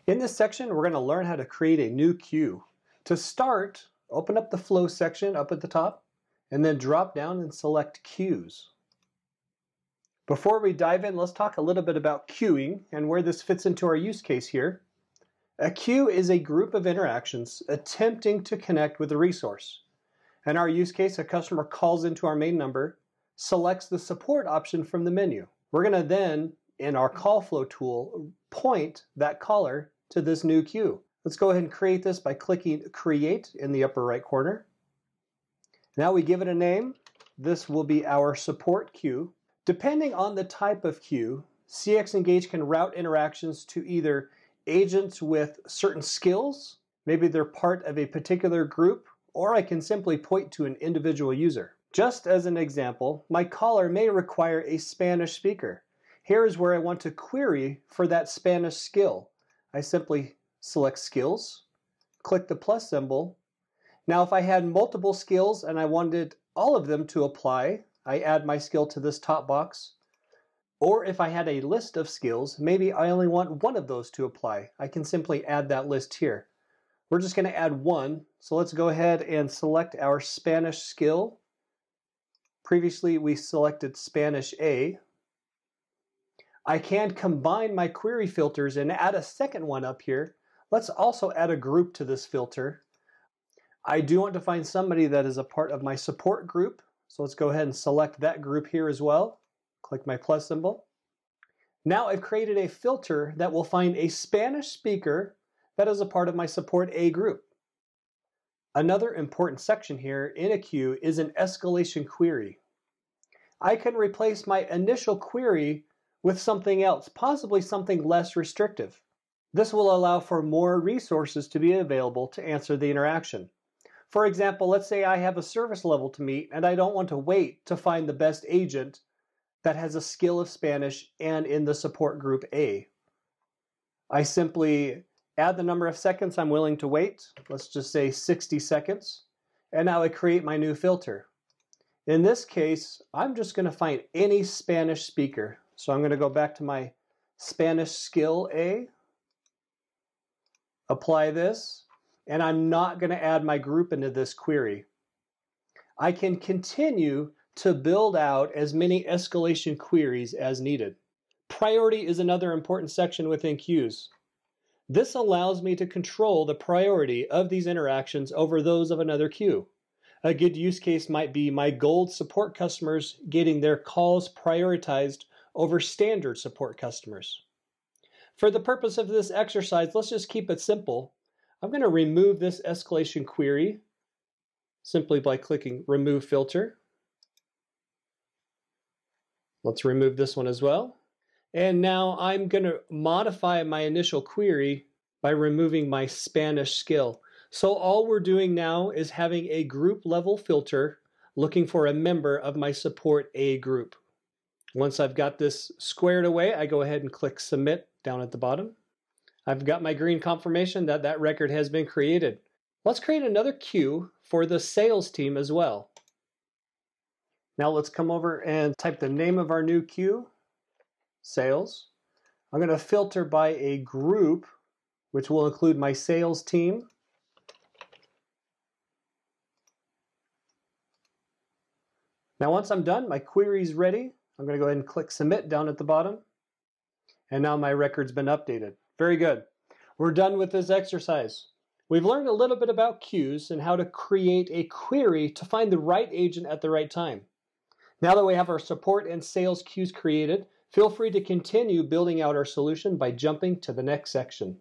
In this section, we're going to learn how to create a new queue. To start, open up the Flow section up at the top, and then drop down and select Queues. Before we dive in, let's talk a little bit about queuing and where this fits into our use case here. A queue is a group of interactions attempting to connect with a resource. In our use case, a customer calls into our main number, selects the support option from the menu. We're going to then, in our call flow tool, point that caller to this new queue. Let's go ahead and create this by clicking Create in the upper right corner. Now we give it a name. This will be our support queue. Depending on the type of queue, CxEngage can route interactions to either agents with certain skills, maybe they're part of a particular group, or I can simply point to an individual user. Just as an example, my caller may require a Spanish speaker. Here is where I want to query for that Spanish skill. I simply select Skills, click the plus symbol. Now if I had multiple skills and I wanted all of them to apply, I add my skill to this top box. Or if I had a list of skills, maybe I only want one of those to apply. I can simply add that list here. We're just going to add one, so let's go ahead and select our Spanish skill. Previously we selected Spanish A. I can combine my query filters and add a second one up here. Let's also add a group to this filter. I do want to find somebody that is a part of my support group. So let's go ahead and select that group here as well. Click my plus symbol. Now I've created a filter that will find a Spanish speaker that is a part of my support A group. Another important section here in a queue is an escalation query. I can replace my initial query with something else, possibly something less restrictive. This will allow for more resources to be available to answer the interaction. For example, let's say I have a service level to meet and I don't want to wait to find the best agent that has a skill of Spanish and in the support group A. I simply add the number of seconds I'm willing to wait. Let's just say 60 seconds. And now I create my new filter. In this case, I'm just going to find any Spanish speaker. So I'm going to go back to my Spanish skill A, apply this, and I'm not going to add my group into this query. I can continue to build out as many escalation queries as needed. Priority is another important section within queues. This allows me to control the priority of these interactions over those of another queue. A good use case might be my gold support customers getting their calls prioritized over standard support customers. For the purpose of this exercise, let's just keep it simple. I'm going to remove this escalation query simply by clicking Remove Filter. Let's remove this one as well. And now I'm going to modify my initial query by removing my Spanish skill. So all we're doing now is having a group level filter looking for a member of my support A group. Once I've got this squared away, I go ahead and click Submit down at the bottom. I've got my green confirmation that that record has been created. Let's create another queue for the sales team as well. Now let's come over and type the name of our new queue, Sales. I'm going to filter by a group, which will include my sales team. Now once I'm done, my query is ready. I'm going to go ahead and click Submit down at the bottom. And now my record's been updated. Very good. We're done with this exercise. We've learned a little bit about queues and how to create a query to find the right agent at the right time. Now that we have our support and sales queues created, feel free to continue building out our solution by jumping to the next section.